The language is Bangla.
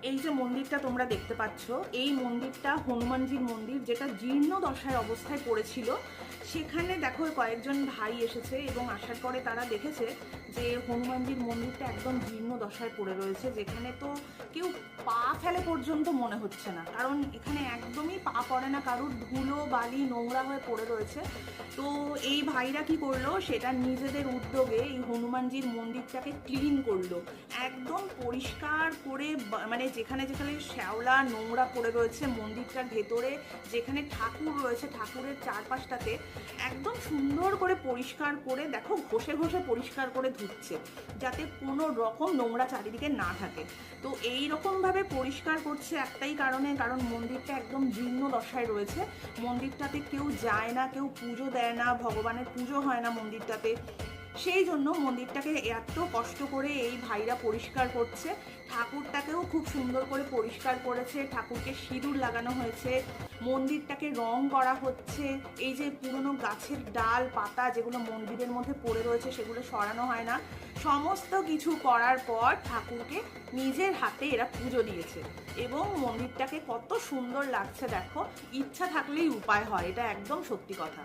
এই যে মন্দিরটা তোমরা দেখতে পাচ্ছ, এই মন্দিরটা হনুমানজির মন্দির, যেটা জীর্ণ দশায় অবস্থায় পড়েছিল। সেখানে দেখো কয়েকজন ভাই এসেছে এবং আসার পরে তারা দেখেছে যে হনুমানজির মন্দিরটা একদম জীর্ণ দশায় পড়ে রয়েছে, যেখানে তো কেউ পা ফেলে পর্যন্ত মনে হচ্ছে না, কারণ এখানে একদমই পা পড়ে না কারুর, ধুলো বালি নোংরা হয়ে পড়ে রয়েছে। তো এই ভাইরা কি করলো, সেটা নিজেদের উদ্যোগে এই হনুমানজির মন্দিরটাকে ক্লিন করলো, একদম পরিষ্কার করে, মানে যেখানে যেখানে শ্যাওলা নোংরা পড়ে রয়েছে মন্দিরটার ভেতরে, যেখানে ঠাকুর রয়েছে ঠাকুরের চারপাশটাতে একদম সুন্দর করে পরিষ্কার করে, দেখো ঘষে ঘষে পরিষ্কার করে ধুচ্ছে, যাতে কোনো রকম নোংরা চারিদিকে না থাকে। তো এই রকমভাবে পরিষ্কার করছে একটাই কারণে, কারণ মন্দিরটা একদম জীর্ণ দশায় রয়েছে। মন্দিরটাতে কেউ যায় না, কেউ পুজো দেয় না, ভগবানের পুজো হয় না মন্দিরটাতে। সেই জন্য মন্দিরটাকে এত কষ্ট করে এই ভাইরা পরিষ্কার করছে। ঠাকুরটাকেও খুব সুন্দর করে পরিষ্কার করেছে, ঠাকুরকে সিঁদুর লাগানো হয়েছে, মন্দিরটাকে রং করা হচ্ছে। এই যে পুরনো গাছের ডাল পাতা যেগুলো মন্দিরের মধ্যে পড়ে রয়েছে সেগুলো সরানো হয় না। সমস্ত কিছু করার পর ঠাকুরকে নিজের হাতে এরা পুজো দিয়েছে এবং মন্দিরটাকে কত সুন্দর লাগছে দেখো। ইচ্ছা থাকলেই উপায় হয়, এটা একদম সত্যি কথা।